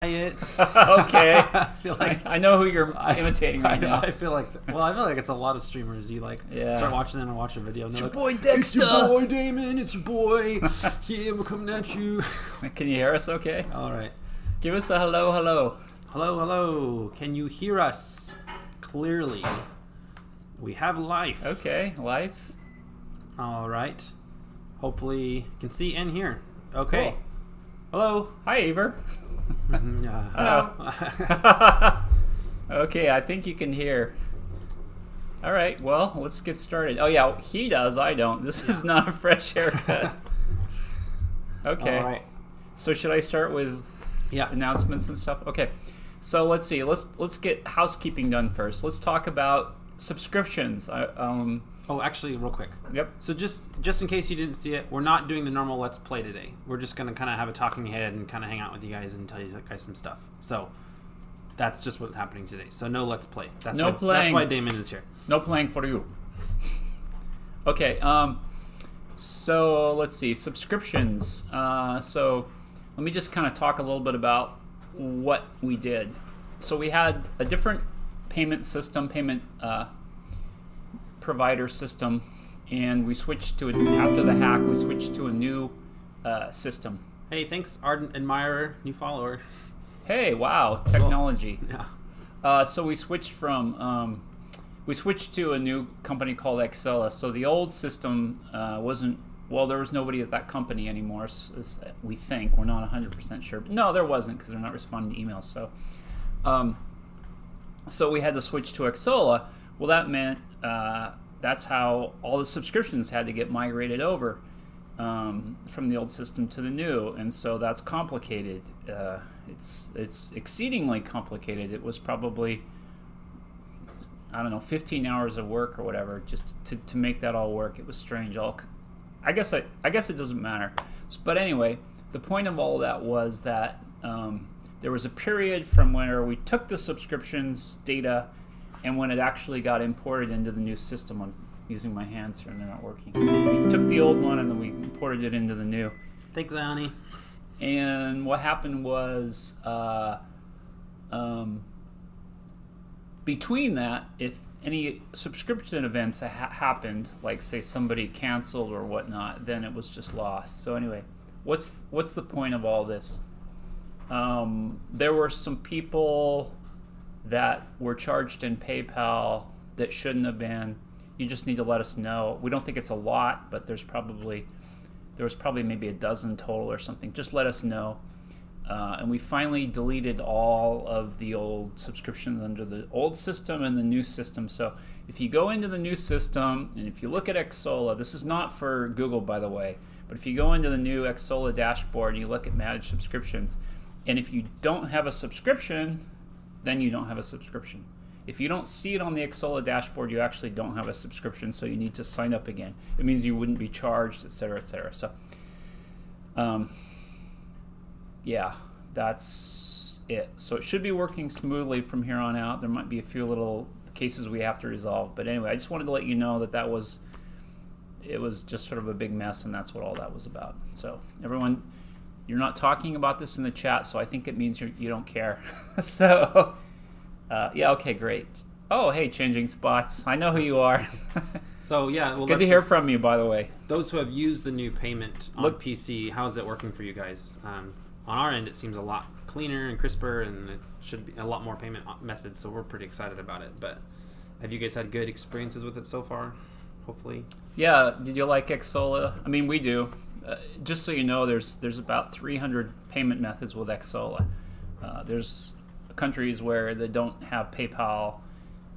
it. Okay. I feel like I know who you're imitating right now. I feel like it's a lot of streamers. You start watching them and watch a video. And It's they're your like, boy Dexter. It's your boy Damon. It's your boy. Yeah, we're coming at you. Can you hear us okay? All right. Give us a hello, hello. Hello, hello. Can you hear us clearly? We have life. Okay, life. All right. Hopefully you can see and hear. Okay. Cool. Hello. Hi, Aver. Hello. Okay, I think you can hear. All right, well, let's get started. Oh, yeah, he does. I don't. This is not a fresh haircut. Okay. All right. So should I start with announcements and stuff? Okay. So let's see. Let's get housekeeping done first. Let's talk about subscriptions. Oh, actually, real quick. Yep. So just in case you didn't see it, we're not doing the normal Let's Play today. We're just going to kind of have a talking head and kind of hang out with you guys and tell you guys some stuff. So that's just what's happening today. So no Let's Play. That's why Damon is here. No playing for you. Okay. So let's see. Subscriptions. So let me just kind of talk a little bit about what we did. So we had a different payment system, provider system, and we switched to after the hack. We switched to a new system. Hey, thanks, ardent admirer, new follower. Hey, wow, technology. Well, yeah. So we switched to a new company called Excella. So the old system wasn't. Well, there was nobody at that company anymore. As we think. We're not 100% sure. But no, there wasn't because they're not responding to emails. So we had to switch to Excella. Well, that meant that's how all the subscriptions had to get migrated over from the old system to the new, and so that's complicated. It's exceedingly complicated. It was probably, I don't know, 15 hours of work or whatever just to make that all work. It was strange. I guess it doesn't matter. But anyway, the point of all of that was that there was a period from where we took the subscriptions data and when it actually got imported into the new system. I'm using my hands here and they're not working. We took the old one and then we imported it into the new. Thanks, Ioni. And what happened was, between that, if any subscription events happened, like say somebody canceled or whatnot, then it was just lost. So anyway, what's the point of all this? There were some people that were charged in PayPal that shouldn't have been. You just need to let us know. We don't think it's a lot, but there was probably maybe a dozen total or something. Just let us know. And we finally deleted all of the old subscriptions under the old system and the new system. So if you go into the new system and if you look at Excella, this is not for Google, by the way, but if you go into the new Excella dashboard and you look at managed subscriptions, and if you don't have a subscription, then you don't have a subscription. If you don't see it on the Excella dashboard, you actually don't have a subscription, so you need to sign up again. It means you wouldn't be charged, etc., etc. So, yeah, that's it. So it should be working smoothly from here on out. There might be a few little cases we have to resolve, but anyway, I just wanted to let you know that it was just sort of a big mess, and that's what all that was about. So everyone, you're not talking about this in the chat, so I think it means you don't care. So, yeah, okay, great. Oh, hey, changing spots. I know who you are. So, yeah. Well, good to hear from you, by the way. Those who have used the new payment on PC, how is it working for you guys? On our end, it seems a lot cleaner and crisper, and it should be a lot more payment methods, so we're pretty excited about it. But have you guys had good experiences with it so far, hopefully? Yeah, did you like Excella? I mean, we do. Just so you know, there's about 300 payment methods with Excella. There's countries where they don't have PayPal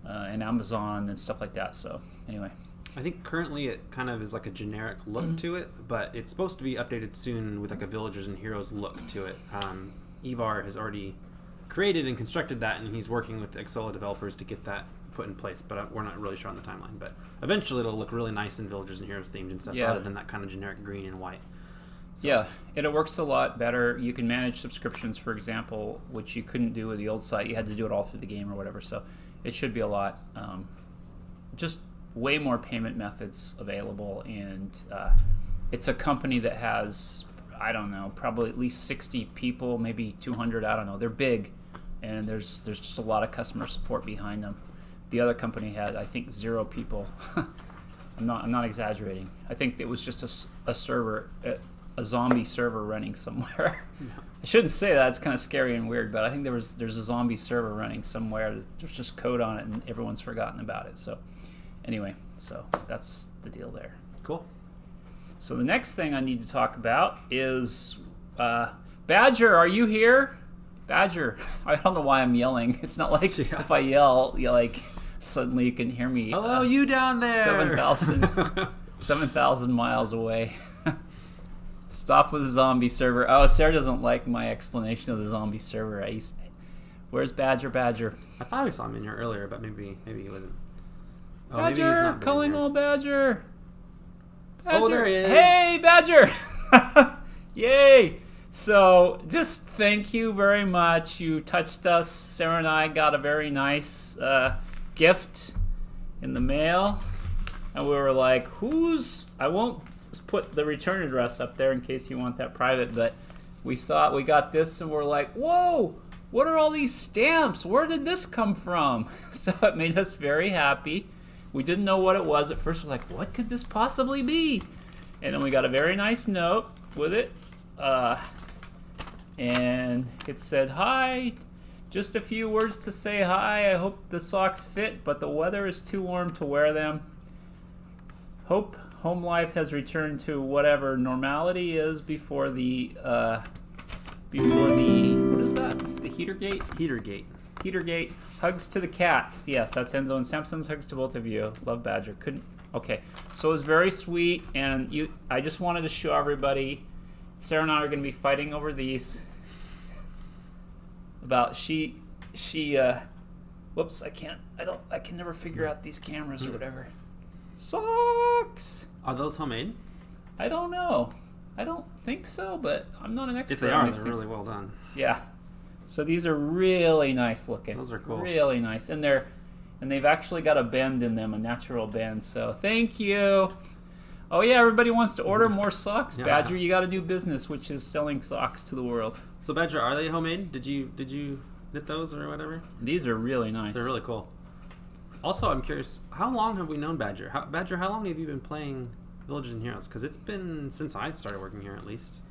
and Amazon and stuff like that. So anyway, I think currently it kind of is like a generic look to it, but it's supposed to be updated soon with like a Villagers and Heroes look to it. Ivar has already created and constructed that, and he's working with the Excella developers to get that put in place, but we're not really sure on the timeline. But eventually it'll look really nice in Villagers and Heroes themed and stuff, rather than that kind of generic green and white. So. Yeah, and it works a lot better. You can manage subscriptions, for example, which you couldn't do with the old site. You had to do it all through the game or whatever, so it should be a lot. Just way more payment methods available, and it's a company that has, I don't know, probably at least 60 people, maybe 200. I don't know. They're big, and there's just a lot of customer support behind them. The other company had, I think, 0 people. I'm not exaggerating. I think it was just a server, a zombie server running somewhere. Yeah. I shouldn't say that. It's kind of scary and weird, but I think there's a zombie server running somewhere. There's just code on it, and everyone's forgotten about it. So anyway, so that's the deal there. Cool. So the next thing I need to talk about is Badger. Are you here? Badger. I don't know why I'm yelling. It's not like if I yell, suddenly you can hear me. Hello, you down there. 7,000 miles away. Stop with the zombie server. Oh, Sarah doesn't like my explanation of the zombie server. Where's Badger? Badger. I thought I saw him in here earlier, but maybe he wasn't. Oh, Badger, maybe he's not calling all Badger. Badger. Oh, there he is. Hey, Badger. Yay. So just thank you very much. You touched us. Sarah and I got a very nice gift in the mail. And we were like, I won't put the return address up there in case you want that private, but we got this and we're like, whoa, what are all these stamps? Where did this come from? So it made us very happy. We didn't know what it was at first. We're like, what could this possibly be? And then we got a very nice note with it. And it said, hi, just a few words to say hi. I hope the socks fit, but the weather is too warm to wear them. Hope home life has returned to whatever normality is before the what is that? The heater gate? Heater gate. Hugs to the cats. Yes, that's Enzo and Samson's hugs to both of you. Love Badger. Okay. So it was very sweet, and I just wanted to show everybody. Sarah and I are going to be fighting over these. About whoops, I can never figure out these cameras or whatever. Socks. Are those homemade? I don't know. I don't think so, but I'm not an expert. If they are, they're really well done. Yeah. So these are really nice looking. Those are cool. Really nice. And they've actually got a bend in them, a natural bend. So thank you. Oh yeah, everybody wants to order more socks. Yeah. Badger, you got a new business, which is selling socks to the world. So Badger, are they homemade? Did you knit those or whatever? These are really nice. They're really cool. Also, I'm curious, how long have we known Badger? Badger, how long have you been playing Villages and Heroes? Because it's been since I've started working here, at least.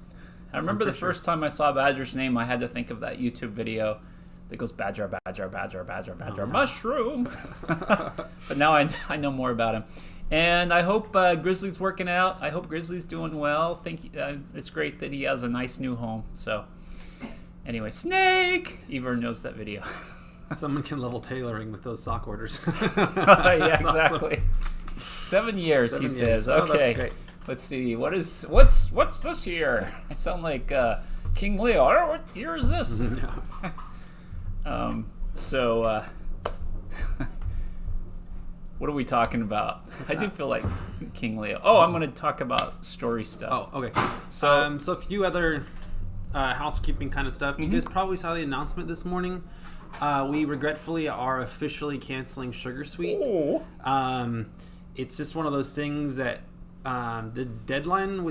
I remember the first time I saw Badger's name, I had to think of that YouTube video that goes Badger, Badger, Badger, Badger, Badger, mushroom. But now I know more about him. And I hope Grizzly's working out. I hope Grizzly's doing well. It's great that he has a nice new home. So anyway, Snake! Ivor knows that video. Someone can level tailoring with those sock orders. Yeah, exactly. Awesome. 7 years, he says. Oh, okay, that's great. Let's see. What's this here? I sound like King Leo. Oh, what year is this? What are we talking about? I do feel like King Leo. Oh, I'm going to talk about story stuff. Oh, okay. So a few other housekeeping kind of stuff. You guys probably saw the announcement this morning. We regretfully are officially canceling Sugar Sweet. Oh. It's just one of those things that the deadline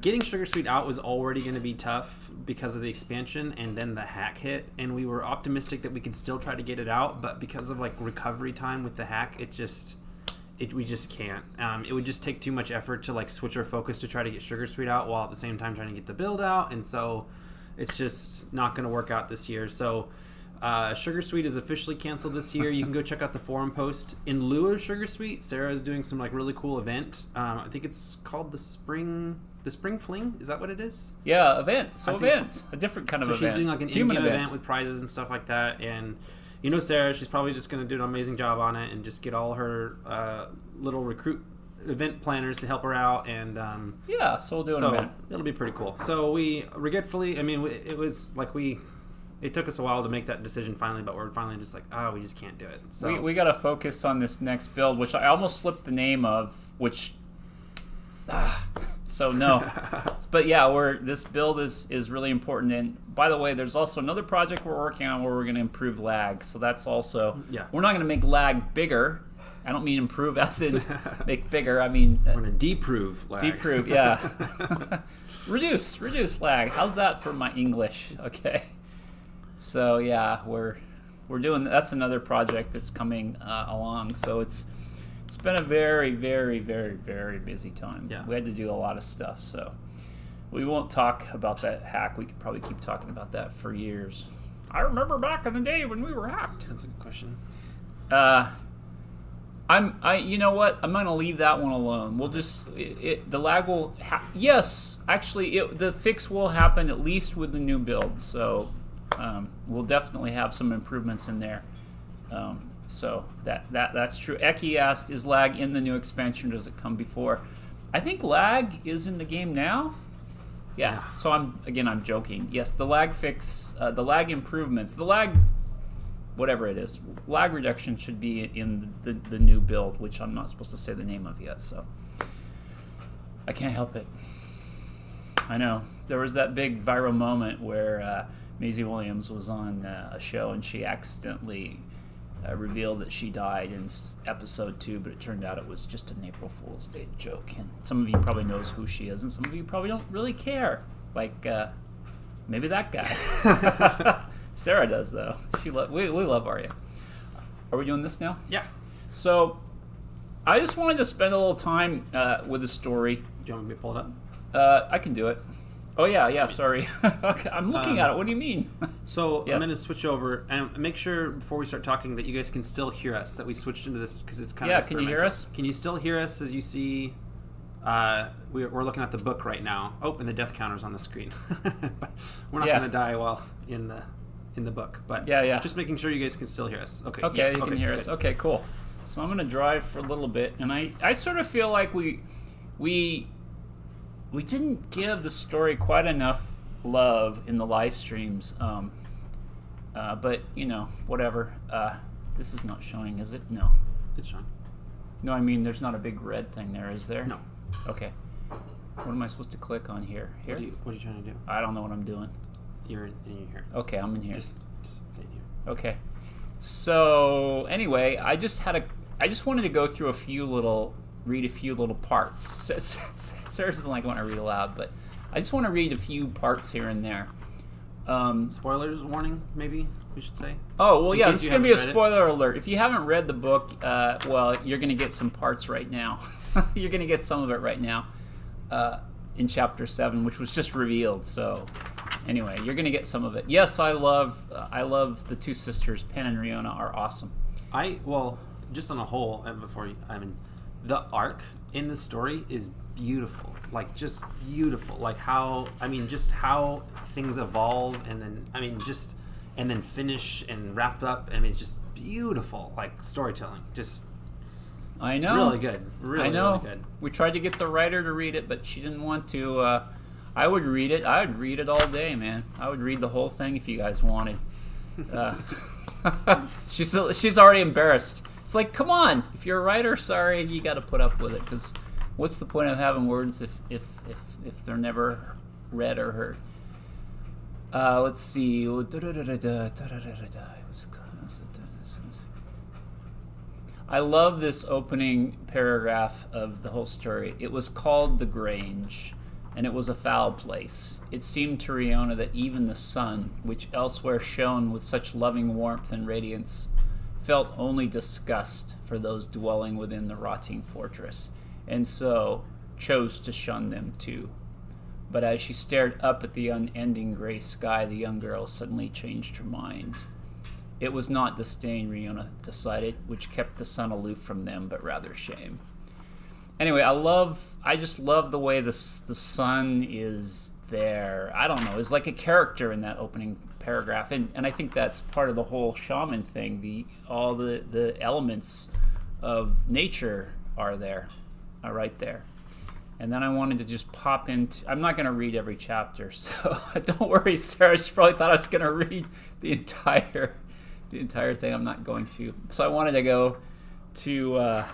getting Sugar Sweet out was already going to be tough because of the expansion, and then the hack hit, and we were optimistic that we could still try to get it out, but because of recovery time with the hack, we just can't. It would just take too much effort to switch our focus to try to get Sugar Sweet out while at the same time trying to get the build out, and so it's just not going to work out this year. So Sugar Sweet is officially canceled this year. You can go check out the forum post. In lieu of Sugar Sweet, Sarah is doing some really cool event. I think it's called the Spring Fling. Is that what it is? Yeah, event. So a different kind of event. So she's doing an in-game event with prizes and stuff like that. And Sarah, she's probably just going to do an amazing job on it and just get all her little recruit event planners to help her out. And so we'll do an event. It'll be pretty cool. So we regretfully, it was it took us a while to make that decision finally, but we're finally just we just can't do it. So we got to focus on this next build, which I almost slipped the name of, so no. But yeah, this build is really important. And by the way, there's also another project we're working on where we're going to improve lag. So that's also, we're not going to make lag bigger. I don't mean improve as in make bigger. I mean we're going to deprove lag. Deprove, yeah. reduce lag. How's that for my English? Okay. So yeah, we're doing. That's another project that's coming along. So it's been a very, very, very, very busy time. Yeah. We had to do a lot of stuff. So we won't talk about that hack. We could probably keep talking about that for years. I remember back in the day when we were hacked. That's a good question. You know what? I'm gonna leave that one alone. We'll just the lag will. Yes, actually, the fix will happen at least with the new build. So we'll definitely have some improvements in there. So that's true. Eki asked, "Is lag in the new expansion? Does it come before?" I think lag is in the game now. Yeah. So I'm joking. Yes, the lag fix, the lag improvements, the lag. Whatever it is, lag reduction should be in the new build, which I'm not supposed to say the name of yet, so I can't help it. I know. There was that big viral moment where Maisie Williams was on a show and she accidentally revealed that she died in episode 2, but it turned out it was just an April Fool's Day joke. And some of you probably knows who she is, and some of you probably don't really care. Like, maybe that guy. Sarah does, though. We love Arya. Are we doing this now? Yeah. So, I just wanted to spend a little time with the story. Do you want me to pull it up? I can do it. Oh, yeah, sorry. I'm looking at it. What do you mean? So, Yes. I'm going to switch over and make sure before we start talking that you guys can still hear us, that we switched into this because it's kind of can you hear experimental. us? Can you still hear us as you see... we're looking at the book right now. Oh, and the death counter's on the screen. But we're not going to die while in the book, but Yeah. just making sure you guys can still hear us. Okay. Okay, yeah, you can hear us. Okay, cool. So I'm going to drive for a little bit, and I sort of feel like we didn't give the story quite enough love in the live streams, but whatever. This is not showing, is it? No. It's Sean. No, I mean there's not a big red thing there, is there? No. Okay. What am I supposed to click on here? Here? What are you trying to do? I don't know what I'm doing. You're in here. Okay, I'm in here. Just stay here. Okay. So anyway, I just wanted to go through read a few little parts. Sarah doesn't like when I read aloud, but I just want to read a few parts here and there. Spoilers warning, maybe we should say. Oh, well, yeah, case this is you going to be a haven't read it. spoiler alert. If you haven't read the book, well, you're going to get some parts right now. You're going to get some of it right now in Chapter 7, which was just revealed. So anyway, you're going to get some of it. Yes, I love the two sisters. Pen and Riona are awesome. Just on a whole, the arc in the story is beautiful. Like, just beautiful. Like how things evolve and then finish and wrapped up. It's just beautiful, like storytelling. Just I know. really good. Really, I know. really good. We tried to get the writer to read it, but she didn't want to. I would read it. I would read it all day, man. I would read the whole thing if you guys wanted. She's already embarrassed. It's like, come on, if you're a writer, sorry, you got to put up with it, because what's the point of having words if they're never read or heard? Let's see. I love this opening paragraph of the whole story. It was called the Grange, and it was a foul place. It seemed to Riona that even the sun, which elsewhere shone with such loving warmth and radiance, felt only disgust for those dwelling within the rotting fortress, and so chose to shun them too. But as she stared up at the unending gray sky, the young girl suddenly changed her mind. It was not disdain, Riona decided, which kept the sun aloof from them, but rather shame. Anyway, I just love the way the sun is there. I don't know, it's like a character in that opening paragraph, and I think that's part of the whole shaman thing. All the elements of nature are there, are right there. And then I wanted to just pop into... I'm not going to read every chapter, so don't worry, Sarah. She probably thought I was going to read the entire thing. I'm not going to. So I wanted to go to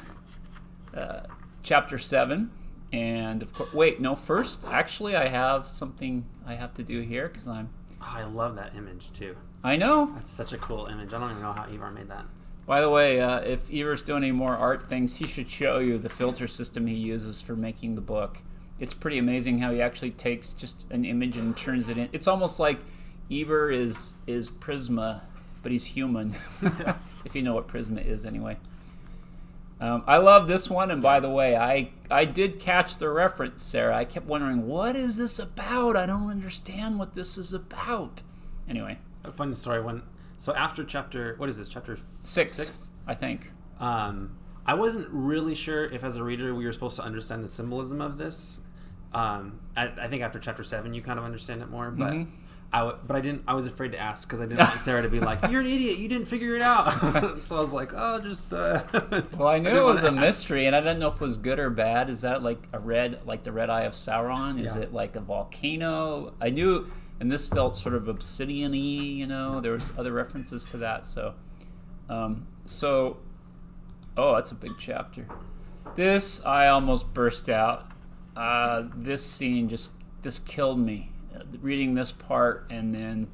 chapter 7, and of course... Wait, no, first, actually, I have something I have to do here, because I'm... Oh, I love that image, too. I know. That's such a cool image. I don't even know how Ivar made that. By the way, if Ivar's doing any more art things, he should show you the filter system he uses for making the book. it's pretty amazing how he actually takes just an image and turns it in. It's almost like Eber is Prisma, but he's human. If you know what Prisma is, anyway. I love this one, and by the way, I did catch the reference, Sarah. I kept wondering, what is this about? I don't understand what this is about. Anyway. A funny story. So after chapter, what is this, chapter 6, I think. I wasn't really sure if as a reader we were supposed to understand the symbolism of this. I think after chapter 7 you kind of understand it more, but but I didn't. I was afraid to ask because I didn't want Sarah to be like, "You're an idiot. You didn't figure it out." So I was like, "Oh, just." Well, I knew it was a mystery, and I didn't know if it was good or bad. Is that like the red eye of Sauron? Is it like a volcano? I knew, and this felt sort of obsidian-y. You know, there was other references to that. So, oh, that's a big chapter. This I almost burst out. This scene just killed me. Reading this part and then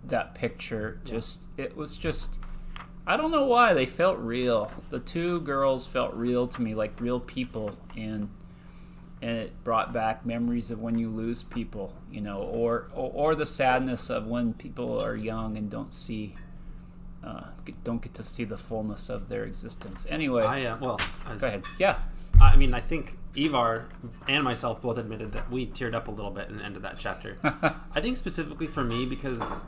that picture, it was just, I don't know why, they felt real. The two girls felt real to me, like real people, and it brought back memories of when you lose people, you know, or the sadness of when people are young and don't get to see the fullness of their existence. Anyway, go ahead. Yeah. I mean, I think Ivar and myself both admitted that we teared up a little bit in the end of that chapter. I think specifically for me because,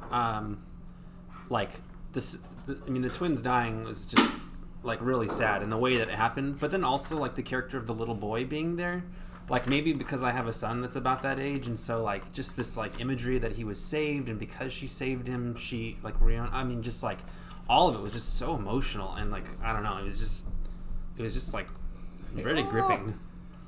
the twins dying was just like really sad in the way that it happened. But then also like the character of the little boy being there, like maybe because I have a son that's about that age, and so like just this like imagery that he was saved, and because she saved him, she like just like all of it was just so emotional, and like I don't know, it was just like. Very gripping.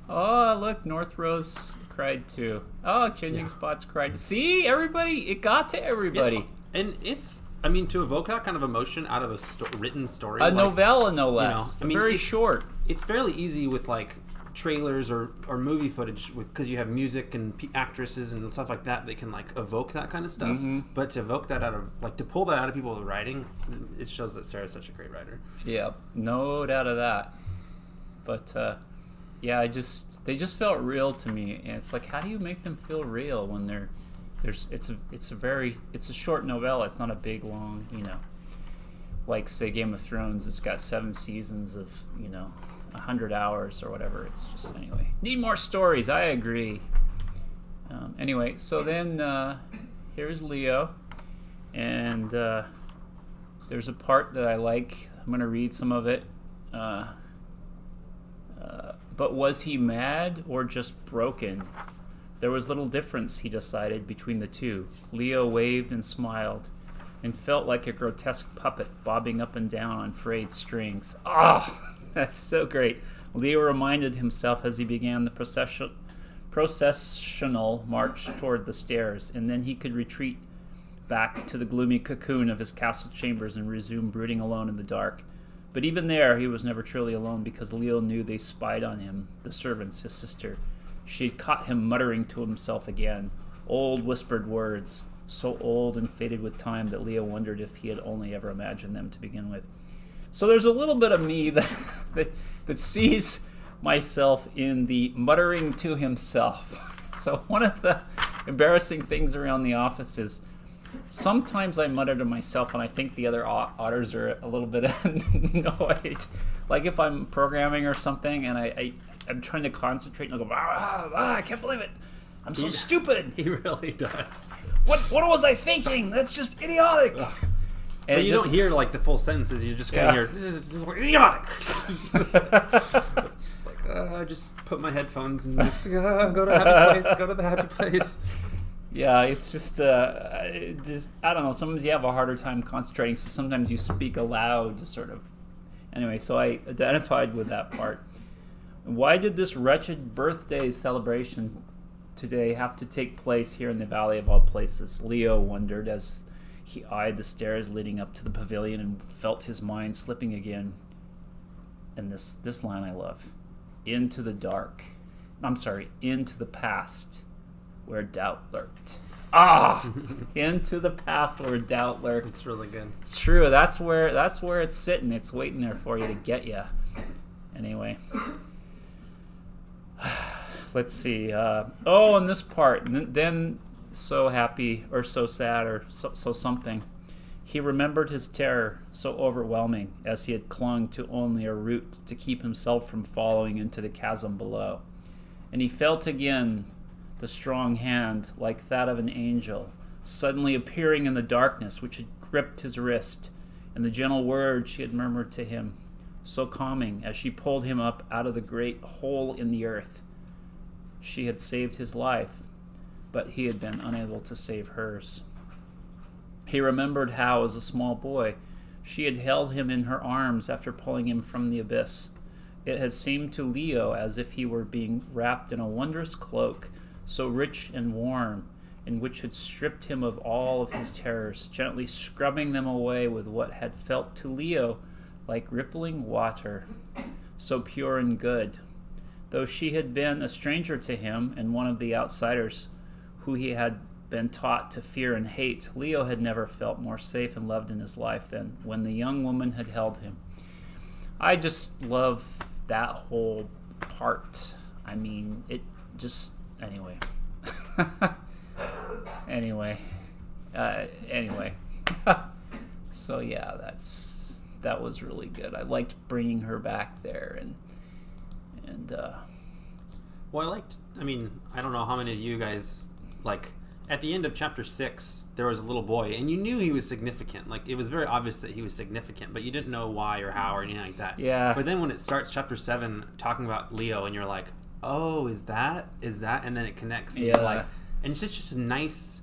Oh, look, North Rose cried too. Oh, Changing Spots cried. See, everybody, it got to everybody. To evoke that kind of emotion out of a written story. A novella, no less. Very short. It's fairly easy with like trailers or movie footage because you have music and actresses and stuff like that can like evoke that kind of stuff. Mm-hmm. But to evoke that to pull that out of people with writing, it shows that Sarah's such a great writer. Yeah, no doubt of that. But they just felt real to me, and it's like, how do you make them feel real when it's a short novella. It's not a big long, like say Game of Thrones. It's got 7 seasons of 100 hours or whatever. It's just anyway. Need more stories. I agree. Anyway, so then here's Leo, and there's a part that I like. I'm going to read some of it. But was he mad or just broken? There was little difference, he decided, between the two. Leo waved and smiled and felt like a grotesque puppet bobbing up and down on frayed strings. Oh, that's so great. Leo reminded himself as he began the processional march toward the stairs, and then he could retreat back to the gloomy cocoon of his castle chambers and resume brooding alone in the dark. But even there, he was never truly alone because Leo knew they spied on him, the servants, his sister. She had caught him muttering to himself again, old whispered words, so old and faded with time that Leo wondered if he had only ever imagined them to begin with. So there's a little bit of me that sees myself in the muttering to himself. So one of the embarrassing things around the office is sometimes I mutter to myself and I think the other otters are a little bit annoyed. Like if I'm programming or something and I'm trying to concentrate and I'll go, I can't believe it. I'm so stupid. He really does. What was I thinking? That's just idiotic. And but you don't hear like the full sentences. You just kind of hear idiotic. Just like I just put my headphones and just go to the happy place. Go to the happy place. Yeah, it's just I don't know. Sometimes you have a harder time concentrating, so sometimes you speak aloud to sort of. Anyway, so I identified with that part. Why did this wretched birthday celebration today have to take place here in the Valley of all places? Leo wondered as he eyed the stairs leading up to the pavilion and felt his mind slipping again. And this line I love. Into the past where doubt lurked. Into the past where doubt lurked. It's really good. It's true. That's where it's sitting. It's waiting there for you to get you. Anyway. Let's see. And this part. Then so happy or so sad or so something. He remembered his terror, so overwhelming, as he had clung to only a root to keep himself from falling into the chasm below. And he felt again the strong hand, like that of an angel, suddenly appearing in the darkness which had gripped his wrist, and the gentle words she had murmured to him, so calming as she pulled him up out of the great hole in the earth. She had saved his life, but he had been unable to save hers. He remembered how, as a small boy, she had held him in her arms after pulling him from the abyss. It had seemed to Leo as if he were being wrapped in a wondrous cloak, so rich and warm, and which had stripped him of all of his terrors, gently scrubbing them away with what had felt to Leo like rippling water, so pure and good. Though she had been a stranger to him and one of the outsiders who he had been taught to fear and hate, Leo had never felt more safe and loved in his life than when the young woman had held him. I just love that whole part. I mean, it just... Anyway. Anyway. So yeah, that was really good. I liked bringing her back there, and well, I don't know how many of you guys, like, at the end of chapter 6, there was a little boy, and you knew he was significant. Like, it was very obvious that he was significant, but you didn't know why or how or anything like that. Yeah. But then when it starts chapter 7 talking about Leo, and you're like, oh, is that? And then it connects. And Yeah. Like, and it's just a nice,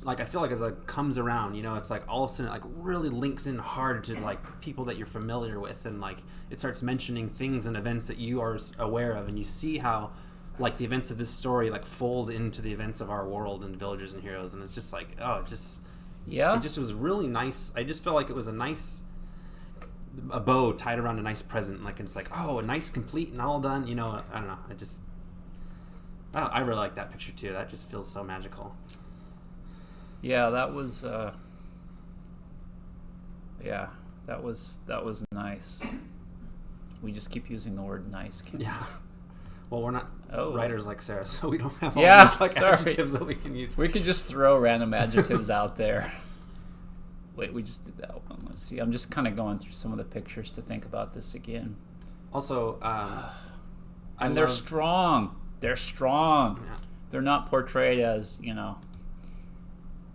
like, I feel like as it comes around, it's like all of a sudden it like really links in hard to like people that you're familiar with, and like it starts mentioning things and events that you are aware of, and you see how like the events of this story like fold into the events of our world and Villagers and Heroes, and it's just like, it just was really nice. I just felt like it was a bow tied around a nice present, like it's like, a nice complete and all done, I don't know, I really like that picture too. That just feels so magical. Yeah, that was nice. We just keep using the word nice. Yeah. Well, we're not writers like Sarah, so we don't have all these like adjectives that we can use. We could just throw random adjectives out there. Wait, we just did that one. Let's see. I'm just kind of going through some of the pictures to think about this again. Also, and they're strong. They're strong. Yeah. They're not portrayed as,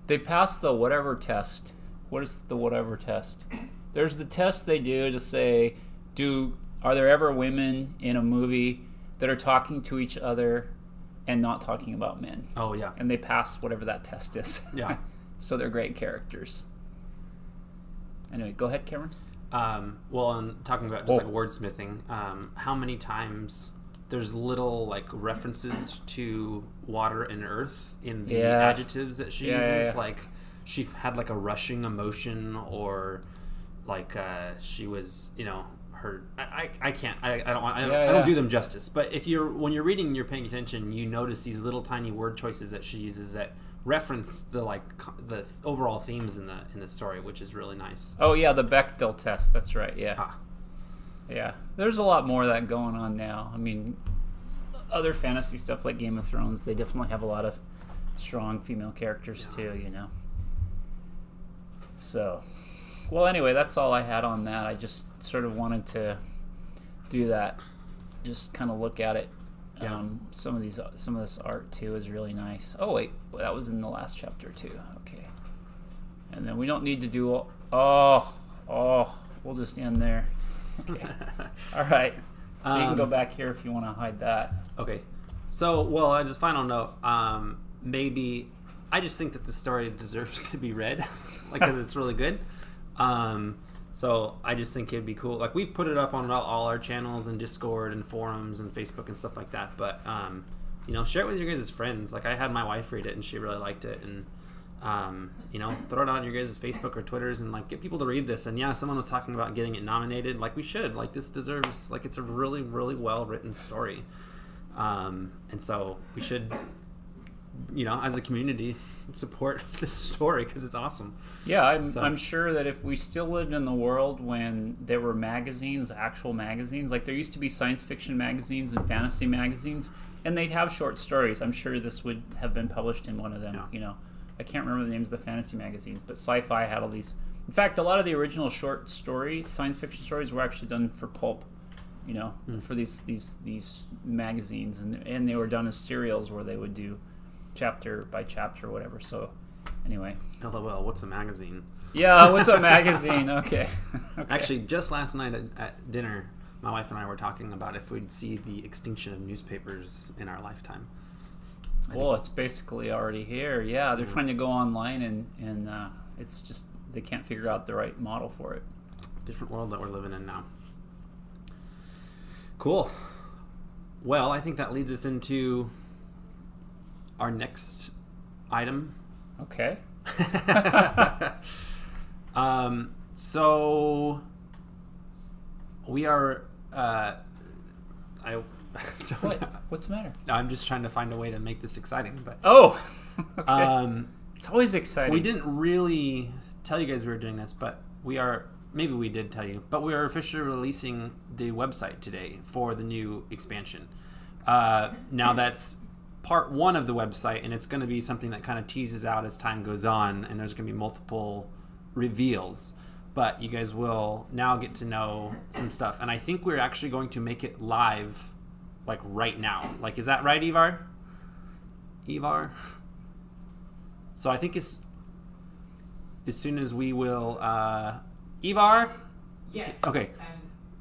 They pass the whatever test. What is the whatever test? There's the test they do to say, are there ever women in a movie that are talking to each other and not talking about men? Oh, yeah. And they pass whatever that test is. Yeah. So they're great characters. Anyway, go ahead, Cameron. Well, I'm talking about just like wordsmithing. How many times there's little like references to water and earth in the adjectives that she uses. Yeah. Like she had like a rushing emotion, or like she was, her. I can't. I don't do them justice. But when you're reading and you're paying attention, you notice these little tiny word choices that she uses that reference the overall themes in the story, which is really nice. Oh yeah, the Bechdel test. That's right. Yeah. Yeah. There's a lot more of that going on now. I mean, other fantasy stuff like Game of Thrones, they definitely have a lot of strong female characters too. So, well, anyway, that's all I had on that. I just sort of wanted to do that. Just kind of look at it. Yeah. Some of this art too is really nice. Oh wait, that was in the last chapter too. Okay, and then we don't need to do. We'll just end there. Okay. All right. So you can go back here if you want to hide that. Okay. So, well, just final note. Maybe I just think that the story deserves to be read, because it's really good. So I just think it'd be cool. Like, we've put it up on all our channels and Discord and forums and Facebook and stuff like that. But share it with your guys' friends. Like, I had my wife read it and she really liked it, and throw it on your guys' Facebook or Twitters and like get people to read this. And yeah, someone was talking about getting it nominated. Like, we should. Like, this deserves, like, it's a really, really well written story. And so we should as a community, support this story because it's awesome. Yeah, So- I'm sure that if we still lived in the world when there were magazines, actual magazines, like there used to be science fiction magazines and fantasy magazines, and they'd have short stories. I'm sure this would have been published in one of them. Yeah. I can't remember the names of the fantasy magazines, but Sci-Fi had all these. In fact, a lot of the original short stories, science fiction stories, were actually done for pulp. For these magazines, and they were done as serials where they would do chapter by chapter or whatever. So anyway, LOL, what's a magazine? yeah, what's a magazine? Okay. Actually, just last night at dinner, my wife and I were talking about if we'd see the extinction of newspapers in our lifetime. Well, it's basically already here. Yeah, they're trying to go online, and it's just they can't figure out the right model for it. Different world that we're living in now. Cool. Well, I think that leads us into our next item. Okay. So we are. What's the matter? I'm just trying to find a way to make this exciting, but Oh, okay. It's always exciting. we didn't really tell you guys we were doing this, but we are. Maybe we did tell you, but we are officially releasing the website today for the new expansion. Now that's part 1 of the website, and it's going to be something that kind of teases out as time goes on, and there's going to be multiple reveals. But you guys will now get to know some stuff, and I think we're actually going to make it live, like right now. Like, is that right, Ivar? So I think as soon as we will. Ivar? Yes. Okay.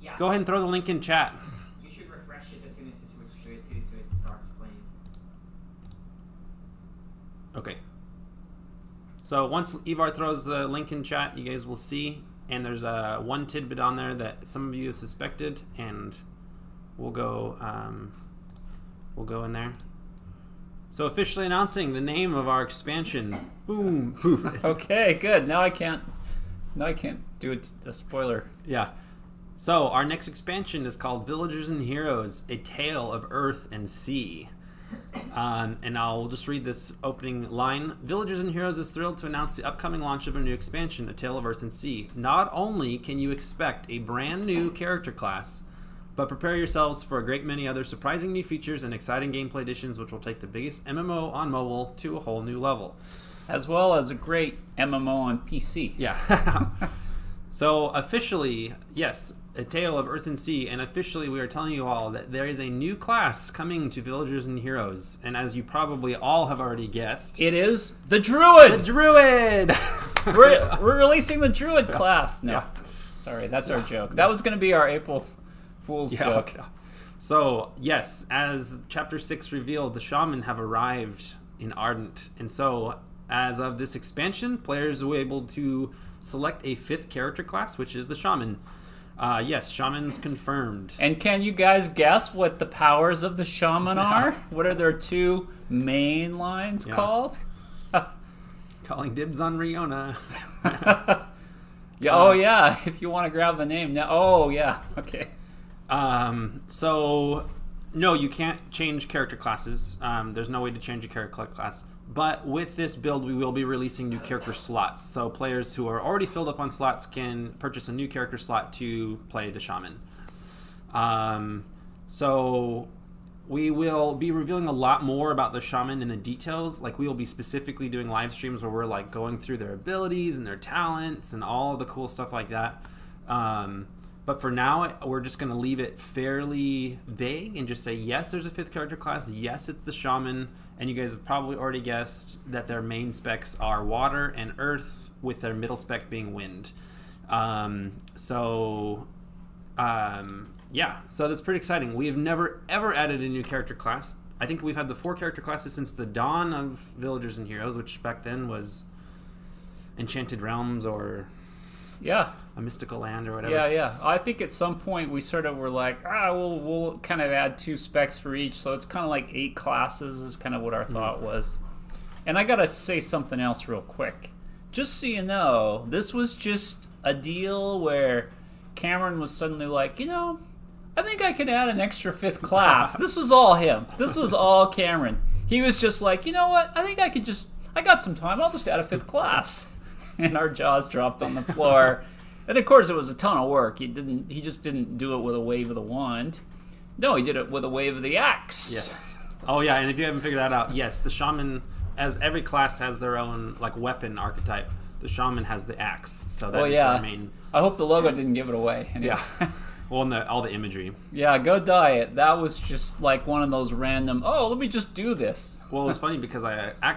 Yeah. Go ahead and throw the link in chat. You should refresh it as soon as you switch to it too, so it starts playing. Okay. So once Ivar throws the link in chat, you guys will see, and there's one tidbit on there that some of you have suspected, and we'll go in there. So officially announcing the name of our expansion. Boom. Okay, good. Now I can't do a spoiler. Yeah. So our next expansion is called Villagers and Heroes: A Tale of Earth and Sea. And I'll just read this opening line. Villagers and Heroes is thrilled to announce the upcoming launch of a new expansion, A Tale of Earth and Sea. Not only can you expect a brand new character class, but prepare yourselves for a great many other surprising new features and exciting gameplay additions which will take the biggest MMO on mobile to a whole new level. As well as a great MMO on PC. Yeah. So officially, yes, A Tale of Earth and Sea, and officially we are telling you all that there is a new class coming to Villagers and Heroes, and as you probably all have already guessed, It is the Druid! the Druid! We're releasing the Druid class. No. Yeah. Sorry, that's our joke. That was going to be our April Fool's joke. okay. So, yes, as Chapter 6 revealed, the Shaman have arrived in Ardent, and so as of this expansion, players will be able to select a 5th character class, which is the Shaman. Yes, Shaman's confirmed. And can you guys guess what the powers of the Shaman are? What are their 2 main lines Yeah. called? Calling dibs on Riona. Yeah, oh yeah, if you want to grab the name now. Oh yeah, okay. So, no, you can't change character classes. There's no way to change a character class. But with this build, we will be releasing new character slots. So players who are already filled up on slots can purchase a new character slot to play the Shaman. So we will be revealing a lot more about the Shaman in the details. Like, we will be specifically doing live streams where we're like going through their abilities and their talents and all the cool stuff like that. But for now, we're just going to leave it fairly vague and just say, yes, there's a 5th character class. Yes, it's the Shaman. And you guys have probably already guessed that their main specs are water and earth, with their middle spec being wind. Yeah, so that's pretty exciting. We have never, ever added a new character class. I think we've had the 4 character classes since the dawn of Villagers and Heroes, which back then was Enchanted Realms or Yeah. a mystical land or whatever. Yeah. I think at some point we sort of were like, we'll kind of add 2 specs for each, so it's kind of like 8 classes is kind of what our thought was. And I gotta say something else real quick. Just so you know, this was just a deal where Cameron was suddenly like, I think I could add an extra 5th class. This was all him. This was all Cameron. He was just like, you know what? I think I got some time. I'll just add a 5th class. And our jaws dropped on the floor. And of course, it was a ton of work. He just didn't do it with a wave of the wand. No, he did it with a wave of the axe. Yes. Oh yeah, and if you haven't figured that out, yes, the shaman, as every class has their own like weapon archetype. The shaman has the axe, so that's their main. I hope the logo didn't give it away. Anyway. Yeah. Well, and all the imagery. Yeah, go diet. That was just like one of those random. Oh, let me just do this. Well, it was funny because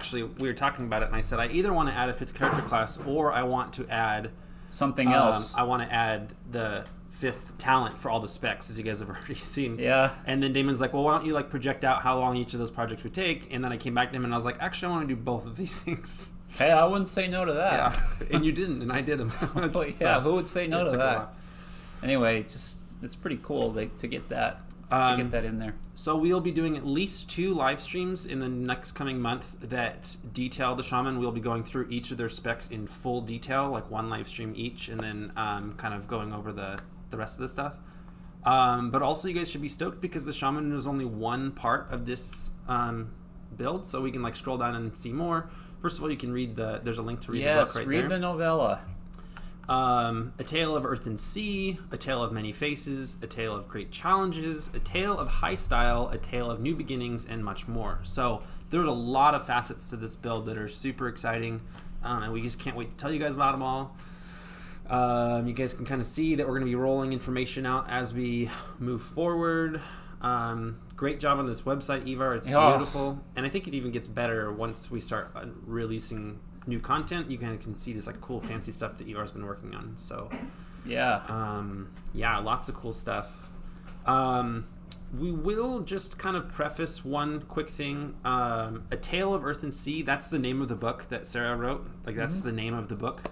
we were talking about it, and I said I either want to add a 5th character class or I want to add something else. I want to add the 5th talent for all the specs, as you guys have already seen. Yeah. And then Damon's like, well, why don't you like project out how long each of those projects would take? And then I came back to him and I was like, actually, I want to do both of these things. Hey, I wouldn't say no to that. Yeah. And you didn't, and I did them. Yeah, who would say no to that? Anyway, it's pretty cool to get that in there. So we'll be doing at least 2 live streams in the next coming month that detail the shaman. We'll be going through each of their specs in full detail, like 1 live stream each, and then kind of going over the rest of the stuff. But also, you guys should be stoked because the shaman is only one part of this build, so we can like scroll down and see more. First of all, you can read there's a link to read the book right there. Yes, read the novella. A Tale of Earth and Sea, A Tale of Many Faces, A Tale of Great Challenges, A Tale of High Style, A Tale of New Beginnings, and much more. So there's a lot of facets to this build that are super exciting, and we just can't wait to tell you guys about them all. You guys can kind of see that we're going to be rolling information out as we move forward. Great job on this website, Ivar. It's beautiful, and I think it even gets better once we start releasing new content. You kind of can see this like cool fancy stuff that Ivar's been working on. So yeah, lots of cool stuff. We will just kind of preface one quick thing. A Tale of Earth and Sea, that's the name of the book that Sarah wrote. Like that's the name of the book.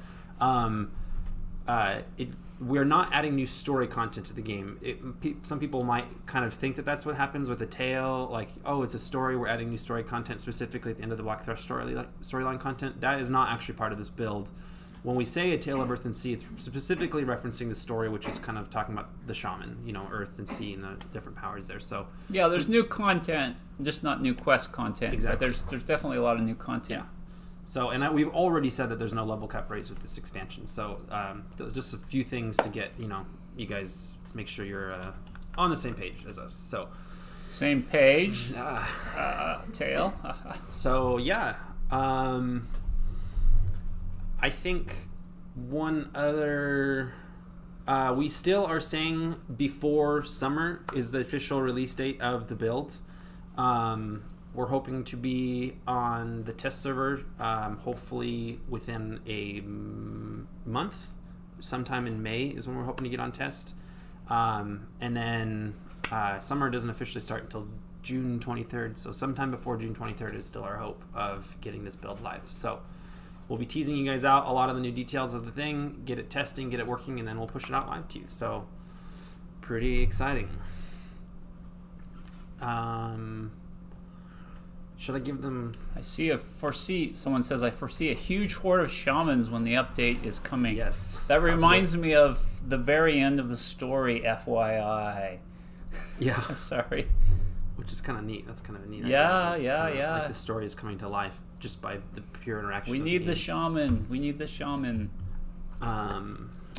We're not adding new story content to the game. Some people might kind of think that that's what happens with a tale, like, oh, it's a story, we're adding new story content specifically at the end of the Black Thrush storyline content. That is not actually part of this build. When we say A Tale of Earth and Sea, it's specifically referencing the story, which is kind of talking about the shaman, Earth and Sea and the different powers there. So yeah, there's new content, just not new quest content. Exactly. But there's definitely a lot of new content. Yeah. So, and we've already said that there's no level cap raise with this expansion. So, just a few things to get, you guys make sure you're on the same page as us. So, same page. Tail. So, yeah. I think one other... we still are saying before summer is the official release date of the build. We're hoping to be on the test server, hopefully within a month. Sometime in May is when we're hoping to get on test. And then summer doesn't officially start until June 23rd. So sometime before June 23rd is still our hope of getting this build live. So we'll be teasing you guys out a lot of the new details of the thing, get it testing, get it working, and then we'll push it out live to you. So pretty exciting. Should I give them... Someone says, I foresee a huge horde of shamans when the update is coming. Yes. That reminds me of the very end of the story, FYI. Yeah. Sorry. Which is kind of neat. That's kind of a neat idea. Yeah. Like the story is coming to life just by the pure interaction. We need the shaman.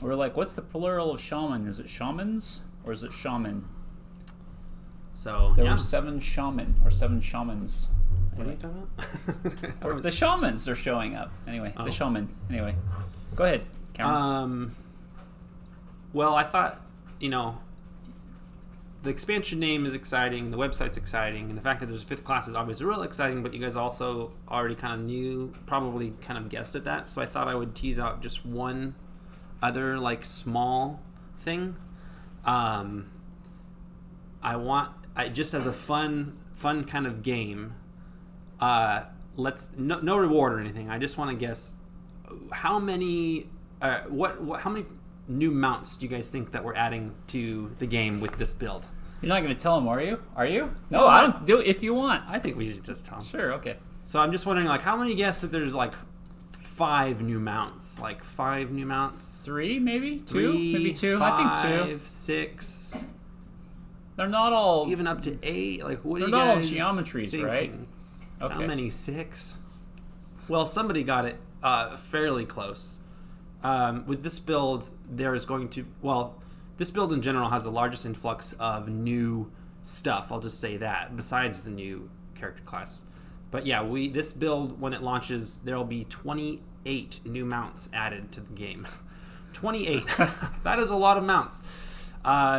We're like, what's the plural of shaman? Is it shamans or is it shaman? So there were 7 shaman or 7 shamans. What are you talking about? The shamans are showing up. Anyway, the shaman. Anyway, go ahead, Cameron. Well, I thought, the expansion name is exciting, the website's exciting, and the fact that there's a 5th class is obviously real exciting, but you guys also already kind of knew, probably kind of guessed at that, so I thought I would tease out just one other, like, small thing. Just as a fun kind of game, no reward or anything. I just want to guess how many how many new mounts do you guys think that we're adding to the game with this build? You're not going to tell them, are you? Are you? No, I don't. Do it if you want. I think we should just tell them. Sure. Okay. So I'm just wondering, like, how many guess that there's like 5 new mounts? Like 5 new mounts? 3, maybe 2, 3, maybe 2. 5, I think 2. 6. They're not all even up to 8. Like, what are you guys? They're not all geometries, thinking? right? Okay. How many? 6? Well, somebody got it fairly close. With this build, there is going to... Well, this build in general has the largest influx of new stuff. I'll just say that, besides the new character class. But yeah, this build, when it launches, there will be 28 new mounts added to the game. 28. That is a lot of mounts.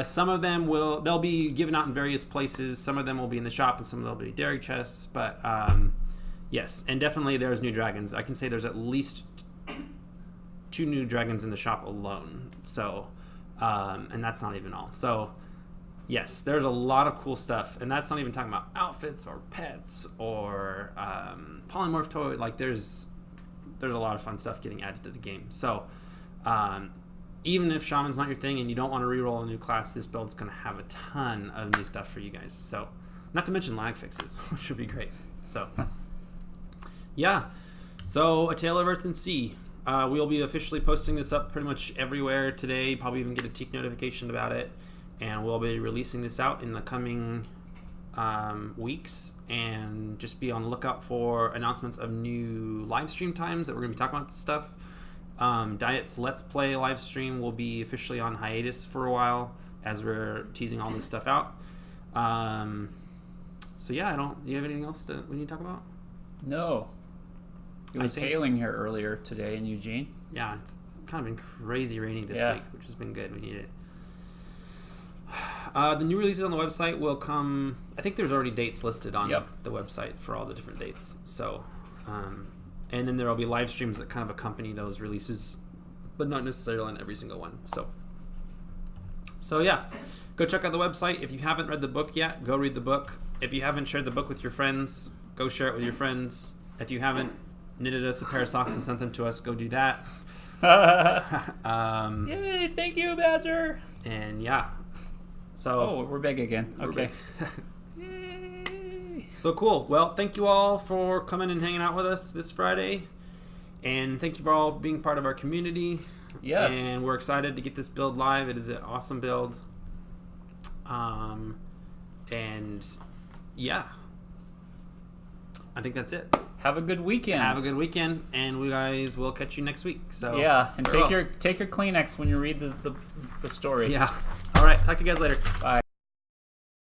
Some of them they'll be given out in various places. Some of them will be in the shop, and some of them will be Derek chests. But yes, and definitely there's new dragons. I can say there's at least 2 new dragons in the shop alone. So, and that's not even all. So, yes, there's a lot of cool stuff, and that's not even talking about outfits or pets or polymorph toy. Like there's a lot of fun stuff getting added to the game. So, even if Shaman's not your thing and you don't want to reroll a new class, this build's going to have a ton of new stuff for you guys. So, not to mention lag fixes, which would be great. So, yeah. So, A Tale of Earth and Sea. We'll be officially posting this up pretty much everywhere today. Probably even get a Teak notification about it. And we'll be releasing this out in the coming weeks. And just be on the lookout for announcements of new live stream times that we're going to be talking about this stuff. Diet's Let's Play live stream will be officially on hiatus for a while as we're teasing all this stuff out. So yeah, you have anything else we need to talk about? No. It was hailing here earlier today in Eugene. Yeah, it's kind of been crazy rainy this week, which has been good. We need it. The new releases on the website will come. I think there's already dates listed on the website for all the different dates. So, and then there will be live streams that kind of accompany those releases, but not necessarily on every single one. So yeah, go check out the website. If you haven't read the book yet, go read the book. If you haven't shared the book with your friends, go share it with your friends. If you haven't knitted us a pair of socks and sent them to us, go do that. Yay, thank you, Badger. And yeah. So we're big again. Okay. Yay. So cool. Well, thank you all for coming and hanging out with us this Friday. And thank you for all being part of our community. Yes. And we're excited to get this build live. It is an awesome build. And yeah. I think that's it. Have a good weekend. Have a good weekend, and we guys will catch you next week. So yeah, and take your Kleenex when you read the story. Yeah. All right. Talk to you guys later. Bye.